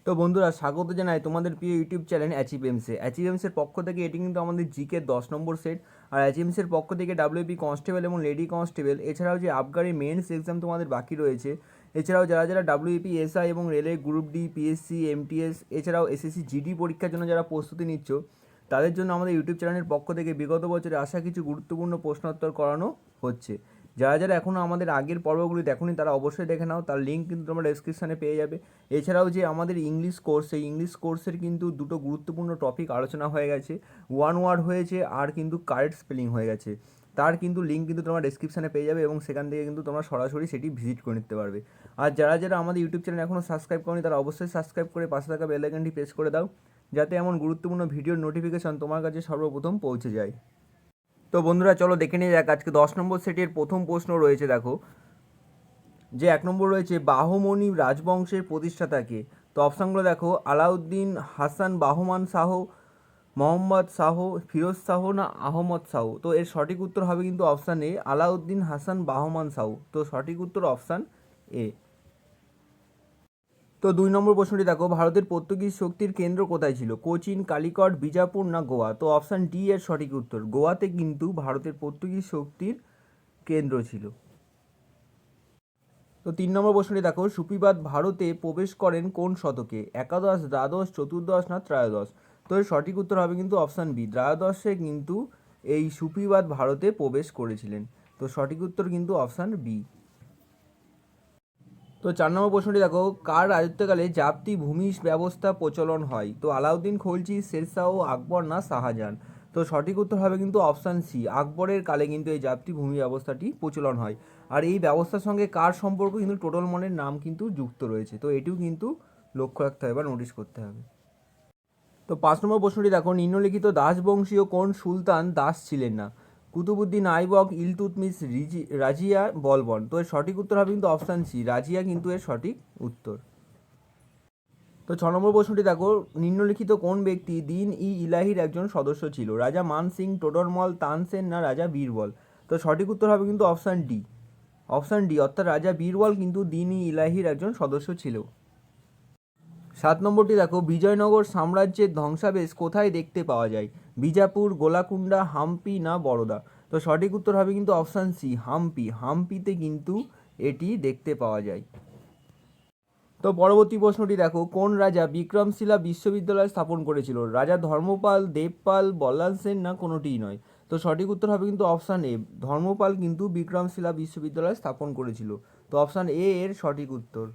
তো বন্ধুরা, স্বাগত জানাই তোমাদের প্রিয় ইউটিউব চ্যানেল অ্যাচিভেমসের পক্ষ থেকে। এটি কিন্তু আমাদের জিকে 10 নম্বর সেট। আর অ্যাচিভেমসের পক্ষ থেকে ডাব্লিউপি কনস্টেবল এবং লেডি কনস্টেবল, এছাড়াও যে আবগারি মেন্স এক্সাম তোমাদের বাকি রয়েছে, এছাড়াও যারা যারা ডাব্লিউপি এসআই এবং রেলের গ্রুপ ডি, পিএসসি, এমটিএস, এছাড়াও এসএসসি জিডি পরীক্ষার জন্য যারা প্রস্তুতি নিচ্ছ, তাদের জন্য আমাদের ইউটিউব চ্যানেলের পক্ষ থেকে বিগত বছরে আসা কিছু গুরুত্বপূর্ণ প্রশ্নোত্তর করানো হচ্ছে। যারা যারা এখনও আমাদের আগের পর্বগুলি দেখোনি তারা অবশ্যই দেখে নাও, তার লিঙ্ক কিন্তু তোমরা ডেসক্রিপশানে পেয়ে যাবে। এছাড়াও যে আমাদের ইংলিশ কোর্স, সেই ইংলিশ কোর্সের কিন্তু দুটো গুরুত্বপূর্ণ টপিক আলোচনা হয়ে গেছে, ওয়ান ওয়ার্ড হয়েছে আর কিন্তু কারেক্ট স্পেলিং হয়ে গেছে। তার কিন্তু লিঙ্ক কিন্তু তোমরা ডেসক্রিপশানে পেয়ে যাবে এবং সেখান থেকে কিন্তু তোমরা সরাসরি সেটি ভিজিট করে নিতে পারবে। আর যারা যারা আমাদের ইউটিউব চ্যানেল এখনও সাবস্ক্রাইব করনি তারা অবশ্যই সাবস্ক্রাইব করে পাশে থাকা বেল আইকনটি প্রেস করে দাও, যাতে এমন গুরুত্বপূর্ণ ভিডিওর নোটিফিকেশন তোমার কাছে সর্বপ্রথম পৌঁছে যায়। তো বন্ধুরা, চলো দেখে নিয়ে যাক। আজকে 10 নম্বর সেটের প্রথম প্রশ্ন রয়েছে, দেখো যে 1 নম্বর রয়েছে, বাহমনি রাজবংশের প্রতিষ্ঠাতাকে। তো অপশানগুলো দেখো, আলাউদ্দিন, হাসান বাহমান শাহ, মোহাম্মদ শাহ, ফিরোজ শাহ না আহমদ শাহ। তো এর সঠিক উত্তর হবে কিন্তু অপশান এ, আলাউদ্দিন হাসান বাহমান শাহ। তো সঠিক উত্তর অপশান এ। তো 2 নম্বর প্রশ্নটি দেখো, ভারতের পর্তুগিজ শক্তির কেন্দ্র কোথায় ছিল? কোচিন, কালিকট, বিজাপুর না গোয়া? তো অপশান ডি এর সঠিক উত্তর, গোয়াতে কিন্তু ভারতের পর্তুগিজ শক্তির কেন্দ্র ছিল। তো 3 নম্বর প্রশ্নটি দেখো, সুফিবাদ ভারতে প্রবেশ করেন কোন শতকে? একাদশ, দ্বাদশ, চতুর্দশ না ত্রয়োদশ? তো এর সঠিক উত্তর হবে কিন্তু অপশান বি, ত্রয়োদশে কিন্তু এই সুফিবাদ ভারতে প্রবেশ করেছিলেন। তো সঠিক উত্তর কিন্তু অপশান বি। তো 4 নম্বর প্রশ্নটি দেখো, কার রাজত্বকালে জাপ্তি ভূমি ব্যবস্থা প্রচলন হয়? তো আলাউদ্দিন খলজি, শেরশাহ, আকবর না শাহজাহান? তো সঠিক উত্তর হবে কিন্তু অপশান সি, আকবরের কালে কিন্তু এই জাপ্তি ভূমি ব্যবস্থাটি প্রচলন হয়। আর এই ব্যবস্থার সঙ্গে কার সম্পর্ক কিন্তু টোটল মনের নাম কিন্তু যুক্ত রয়েছে। তো এটিও কিন্তু লক্ষ্য রাখতে হবে বা নোটিশ করতে হবে। তো 5 নম্বর প্রশ্নটি দেখো, নিম্নলিখিত দাসবংশীয় কোন সুলতান দাস ছিলেন না? কুতুবুদ্দিন আইবক, ইলতুৎমিশ, রাজিয়া, বলবন? তো এর সঠিক উত্তর হবে কিন্তু অপশান সি, রাজিয়া কিন্তু এর সঠিক উত্তর। তো 6 নম্বর প্রশ্নটি দেখো, নিম্নলিখিত কোন ব্যক্তি দিন ই ইলাহির একজন সদস্য ছিল? রাজা মান সিং, টোডরমল, তানসেন না রাজা বীরবল? তো সঠিক উত্তর হবে কিন্তু অপশান ডি, অপশান ডি, অর্থাৎ রাজা বীরবল কিন্তু দিন ই ইলাহির একজন সদস্য ছিল। 7 নম্বরটি দেখো, বিজয়নগর সাম্রাজ্যের ধ্বংসাবেশ কোথায় দেখতে পাওয়া যায়? বিজাপুর, গোলাকুন্ডা, হাম্পি না বরোদা? তো সঠিক উত্তর হবে কিন্তু অপশান সি, হাম্পি। হাম্পিতে কিন্তু এটি দেখতে পাওয়া যায়। তো পরবর্তী প্রশ্নটি দেখো, কোন রাজা বিক্রমশিলা বিশ্ববিদ্যালয় স্থাপন করেছিল? রাজা ধর্মপাল, দেবপাল, বল্লাল সেন না কোনোটিই নয়? তো সঠিক উত্তর হবে কিন্তু অপশান এ, ধর্মপাল কিন্তু বিক্রমশিলা বিশ্ববিদ্যালয় স্থাপন করেছিল। তো অপশান এ এর সঠিক উত্তর।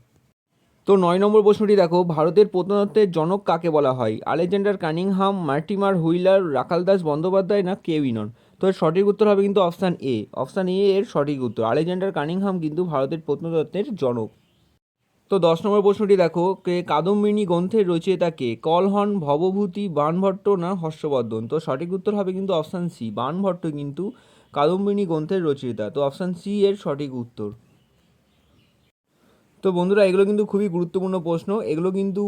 তো 9 নম্বর প্রশ্নটি দেখো, ভারতের প্রত্নতত্ত্বের জনক কাকে বলা হয়? Alexander Cunningham, Mortimer wheeler, Rakhaldas Bandyopadhyay না কেউই নন? তো এর সঠিক উত্তর হবে কিন্তু অপশান এ, অপশান এ এর সঠিক উত্তর, আলেকজান্ডার কানিংহাম কিন্তু ভারতের প্রত্নতত্ত্বের জনক। তো 10 নম্বর প্রশ্নটি দেখো, কে কাদম্বিনী গ্রন্থের রচয়িতা কে? কলহন, ভবভূতি, বাণভট্ট না হর্ষবর্ধন? তো সঠিক উত্তর হবে কিন্তু অপশান সি, বাণভট্ট কিন্তু কাদম্বিনী গ্রন্থের রচয়িতা। তো অপশান সি এর সঠিক উত্তর। তো বন্ধুরা, এগুলো কিন্তু খুবই গুরুত্বপূর্ণ প্রশ্ন, এগুলো কিন্তু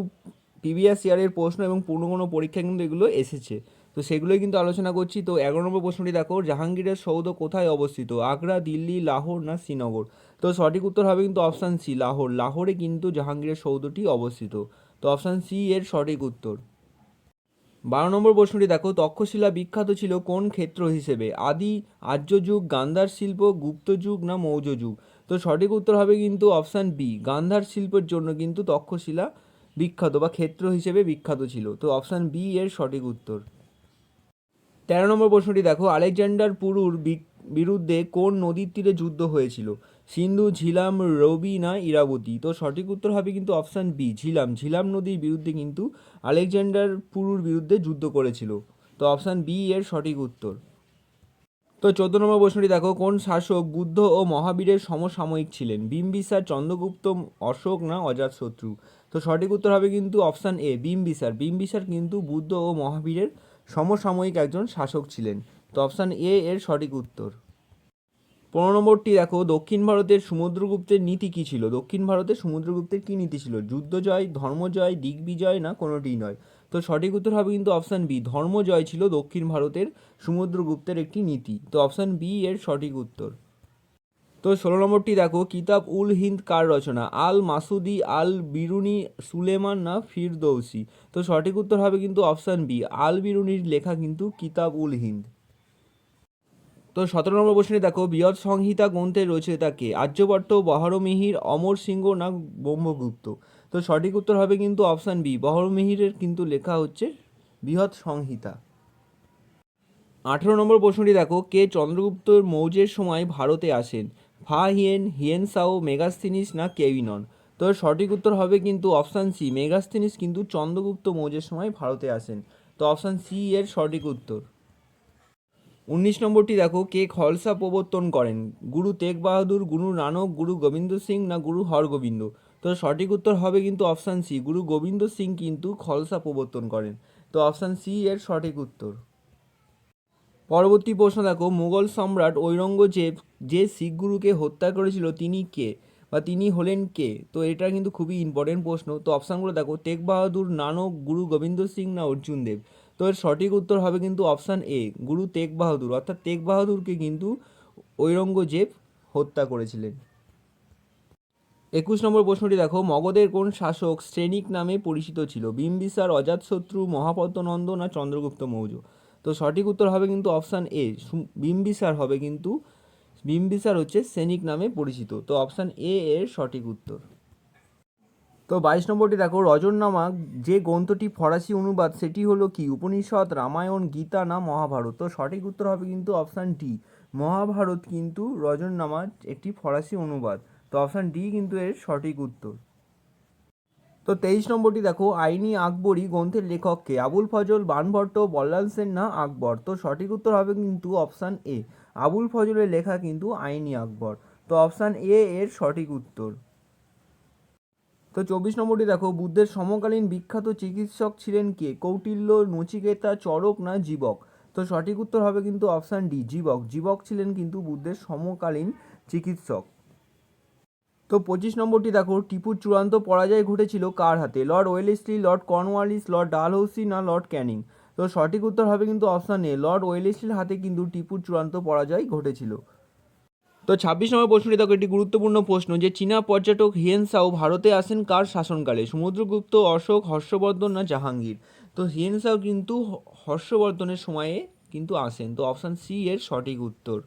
প্রিভিয়াস ইয়ারের প্রশ্ন এবং পুরনো কোনো পরীক্ষায় কিন্তু এগুলো এসেছে। তো সেগুলোই কিন্তু আলোচনা করছি। তো 11 নম্বর প্রশ্নটি দেখো, জাহাঙ্গীরের সৌধ কোথায় অবস্থিত? আগ্রা, দিল্লি, লাহোর না শ্রীনগর? তো সঠিক উত্তর হবে কিন্তু অপশান সি, লাহোর। লাহোরে কিন্তু জাহাঙ্গীরের সৌধটি অবস্থিত। তো অপশান সি এর সঠিক উত্তর। 12 নম্বর প্রশ্নটি দেখো, তক্ষশিলা বিখ্যাত ছিল কোন ক্ষেত্র হিসেবে? আদি, আর্য যুগ, গান্ধার শিল্প, গুপ্ত যুগ না মৌর্য যুগ? তো সঠিক উত্তর হবে কিন্তু অপশান বি, গান্ধার শিল্পের জন্য কিন্তু তক্ষশিলা বিখ্যাত বা ক্ষেত্র হিসেবে বিখ্যাত ছিল। তো অপশান বি এর সঠিক উত্তর। 13 নম্বর প্রশ্নটি দেখো, আলেকজান্ডার পুরুর বিরুদ্ধে কোন নদীর তীরে যুদ্ধ হয়েছিল? সিন্ধু, ঝিলাম, রবি না ইরাবতী? তো সঠিক উত্তর হবে কিন্তু অপশান বি, ঝিলাম। ঝিলাম নদীর বিরুদ্ধে কিন্তু আলেকজান্ডার পুরুর বিরুদ্ধে যুদ্ধ করেছিল। তো অপশান বি এর সঠিক উত্তর। তো 14 নম্বর প্রশ্নটি দেখো, কোন শাসক বুদ্ধ ও মহাবীরের সমসাময়িক ছিলেন? বিম্বিসার, চন্দ্রগুপ্ত, অশোক না অজাতশত্রু? তো সঠিক উত্তর হবে কিন্তু অপশান এ, বিম্বিসার। বিম্বিসার কিন্তু বুদ্ধ ও মহাবীরের সমসাময়িক একজন শাসক ছিলেন। তো অপশান এ এর সঠিক উত্তর। 15 নম্বরটি দেখো, দক্ষিণ ভারতের সমুদ্রগুপ্তের নীতি কী ছিল? দক্ষিণ ভারতের সমুদ্রগুপ্তের কী নীতি ছিল? যুদ্ধ জয়, ধর্মজয়, দিগ্বিজয় না কোনোটিই নয়? তো সঠিক উত্তর হবে কিন্তু অপশান বি, ধর্মজয় ছিল দক্ষিণ ভারতের সমুদ্রগুপ্তের একটি নীতি। তো অপশান বি এর সঠিক উত্তর। তো 16 নম্বরটি দেখো, কিতাব উল হিন্দ কার রচনা? আল মাসুদি, আল বিরুনি, সুলেমান না ফিরদৌসি? তো সঠিক উত্তর হবে কিন্তু অপশান বি, আল বিরুনির লেখা কিন্তু কিতাব উল হিন্দ। তো 17 নম্বর প্রশ্নে দেখো, বৃহৎ সংহিতা গ্রন্থের রচয়িতা কে? আর্যভট্ট, বহরমমিহির, অমর সিংহ না ব্রহ্মগুপ্ত? তো সঠিক উত্তর হবে কিন্তু অপশান বি, বহরমমিহিরের কিন্তু লেখা হচ্ছে বৃহৎ সংহিতা। 18 নম্বর প্রশ্নটি দেখো, কে চন্দ্রগুপ্ত মৌর্যের সময় ভারতে আসেন? ফা হিয়েন, হিয়েন সাও, মেগাস্থিনিস না কেউইনন? তো সঠিক উত্তর হবে কিন্তু অপশান সি, মেগাস্থিনিস কিন্তু চন্দ্রগুপ্ত মৌর্যের সময় ভারতে আসেন। তো অপশান সি এর সঠিক উত্তর। 19 নম্বরটি দেখো, কে খালসা প্রবর্তন করেন? গুরু তেগ বাহাদুর, গুরু নানক, গুরু গোবিন্দ সিং না গুরু হরগোবিন্দ? তো সঠিক উত্তর হবে কিন্তু অপশান সি, গুরু গোবিন্দ সিং কিন্তু খালসা প্রবর্তন করেন। তো অপশান সি এর সঠিক উত্তর। পরবর্তী প্রশ্ন দেখো, মুঘল সম্রাট ঔরঙ্গজেব যে শিখ গুরুকে হত্যা করেছিল তিনি কে বা তিনি হলেন কে? তো এটা কিন্তু খুবই ইম্পর্টেন্ট প্রশ্ন। তো অপশানগুলো দেখো, তেগ বাহাদুর, নানক, গুরু গোবিন্দ সিং না অর্জুন দেব? তো এর সঠিক উত্তর হবে কিন্তু অপশান এ, গুরু তেগ বাহাদুর, অর্থাৎ তেগ বাহাদুরকে কিন্তু ঔরঙ্গজেব হত্যা করেছিলেন। 21 নম্বর প্রশ্নটি দেখো, মগধের কোন শাসক শ্রেণিক নামে পরিচিত ছিল? বিম্বিসার, অজাতশত্রু, মহাপদ্মনন্দ না চন্দ্রগুপ্ত মৌর্য? তো সঠিক উত্তর হবে কিন্তু অপশান এ, বিম্বিসার হবে কিন্তু, বিম্বিসার হচ্ছে শ্রেণিক নামে পরিচিত। তো অপশান এ এর সঠিক উত্তর। তো 22 নম্বরটি দেখো, রজতনামা যে গ্রন্থটি ফরাসি অনুবাদ সেটি হলো কি? উপনিষদ, রামায়ণ, গীতা না মহাভারত? তো সঠিক উত্তর হবে কিন্তু অপশান ডি, মহাভারত কিন্তু রজতনামার একটি ফরাসি অনুবাদ। তো অপশান ডি কিন্তু এর সঠিক উত্তর। তো 23 নম্বরটি দেখো, আইনি আকবরী গ্রন্থের লেখক কে? আবুল ফজল, বাণভট্ট, বল্লাল সেন না আকবর? তো সঠিক উত্তর হবে কিন্তু অপশান এ, আবুল ফজলের লেখা কিন্তু আইনি আকবর। তো অপশান এ এর সঠিক উত্তর। তো 24 নম্বরটি দেখো, বুদ্ধের সমকালীন বিখ্যাত চিকিৎসক ছিলেন কে? কৌটিল্য, নচিকেতা, চরক না জীবক? তো সঠিক উত্তর হবে কিন্তু অপশান ডি, জীবক। জীবক ছিলেন কিন্তু বুদ্ধের সমকালীন চিকিৎসক। তো 25 নম্বরটি দেখো, টিপুর চূড়ান্ত পরাজয় ঘটেছিল কার হাতে? Lord Wellesley, Lord Cornwallis, Lord Dalhousie না লর্ড ক্যানিং? তো সঠিক উত্তর হবে কিন্তু অপশান এ, লর্ড ওয়েলেসলির হাতে কিন্তু টিপুর চূড়ান্ত পরাজয় ঘটেছিল। তো 26 নম্বর প্রশ্নটি দেখো, একটি গুরুত্বপূর্ণ প্রশ্ন, যে চীনা পর্যটক হিয়েন সাও ভারতে আসেন কার শাসনকালে? সমুদ্রগুপ্ত, অশোক, হর্ষবর্ধন না জাহাঙ্গীর? তো হিয়েন সাও কিন্তু হর্ষবর্ধনের সময়ে কিন্তু আসেন। তো অপশান সি এর সঠিক উত্তর।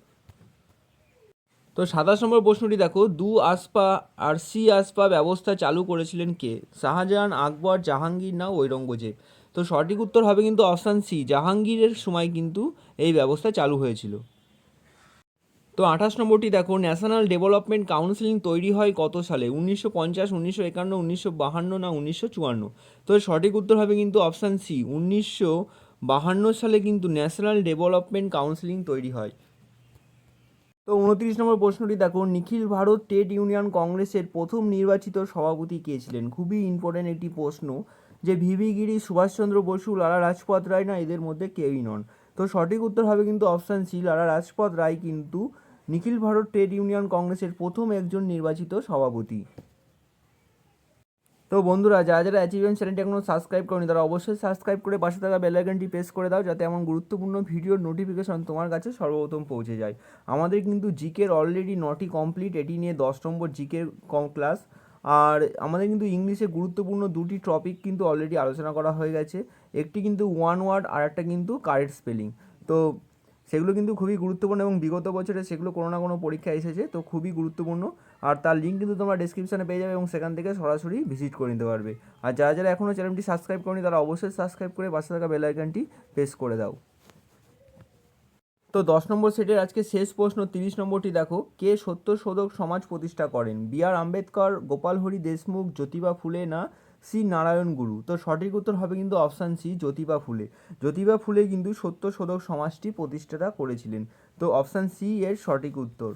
তো 27 নম্বর প্রশ্নটি দেখো, দু আসপা আর সি আসপা ব্যবস্থা চালু করেছিলেন কে? শাহজাহান, আকবর, জাহাঙ্গীর না ঔরঙ্গজেব? তো সঠিক উত্তর হবে কিন্তু অপশান সি, জাহাঙ্গীরের সময় কিন্তু এই ব্যবস্থা চালু হয়েছিল। তো 28 নম্বরটি দেখো, ন্যাশনাল ডেভেলপমেন্ট কাউন্সিল তৈরি হয় কত সালে? 1950, 1951, 1952 না 1954? তো সঠিক উত্তর হবে কিন্তু অপশান সি, 1952 সালে কিন্তু ন্যাশনাল ডেভেলপমেন্ট কাউন্সিল তৈরি হয়। তো 29 নম্বর প্রশ্নটি দেখো, নিখিল ভারত ট্রেড ইউনিয়ন কংগ্রেসের প্রথম নির্বাচিত সভাপতি কে ছিলেন? খুবই ইম্পর্টেন্ট একটি প্রশ্ন, যে ভিভি গিরি, সুভাষচন্দ্র বসু, লালা রাজপথ রায় না এদের মধ্যে কেউই নন? তো সঠিক উত্তর হবে কিন্তু অপশান সি, লালা রাজপথ রায় কিন্তু নিখিল ভারত ট্রেড ইউনিয়ন কংগ্রেসের প্রথম একজন নির্বাচিত সভাপতি। তো বন্ধুরা, যারা যারা অ্যাচিভমেন্ট চ্যানেলটি এখনও সাবস্ক্রাইব করনি তারা অবশ্যই সাবস্ক্রাইব করে পাশে থাকা বেল আইকনটি প্রেস করে দাও, যাতে এমন গুরুত্বপূর্ণ ভিডিওর নোটিফিকেশন তোমার কাছে সর্বপ্রথম পৌঁছে যায়। আমাদের কিন্তু জিকের অলরেডি 9টি কমপ্লিট, এটি নিয়ে 10 নম্বর জিকের ক্লাস। আর আমাদের কিন্তু ইংলিশে গুরুত্বপূর্ণ 2টি টপিক কিন্তু অলরেডি আলোচনা করা হয়ে গেছে, একটি কিন্তু ওয়ান ওয়ার্ড আর একটা কিন্তু কারেক্ট স্পেলিং। তো সেগুলো কিন্তু খুবই গুরুত্বপূর্ণ এবং বিগত বছরে সেগুলো কোনো না কোনো পরীক্ষায় এসেছে, তো খুবই গুরুত্বপূর্ণ। আর তার লিঙ্ক কিন্তু তোমরা ডিসক্রিপশানে পেয়ে যাবে এবং সেখান থেকে সরাসরি ভিজিট করে নিতে পারবে। আর যারা যারা এখনও চ্যানেলটি সাবস্ক্রাইব করনি তারা অবশ্যই সাবস্ক্রাইব করে পাশে থাকা বেল আইকনটি প্রেস করে দাও। তো 10 নম্বর সেটের আজকে শেষ প্রশ্ন 30 নম্বরটি দেখো, কে সত্যশোধক সমাজ প্রতিষ্ঠা করেন? বি আর আম্বেদকর, গোপালহরি দেশমুখ, জ্যোতিবা ফুলে না সি নারায়ণ গুরু? তো সঠিক উত্তর হবে কিন্তু অপশান সি, জ্যোতিবা ফুলে। জ্যোতিবা ফুলে কিন্তু সত্যশোধক সমাজটি প্রতিষ্ঠাতা করেছিলেন। তো অপশান সি এর সঠিক উত্তর।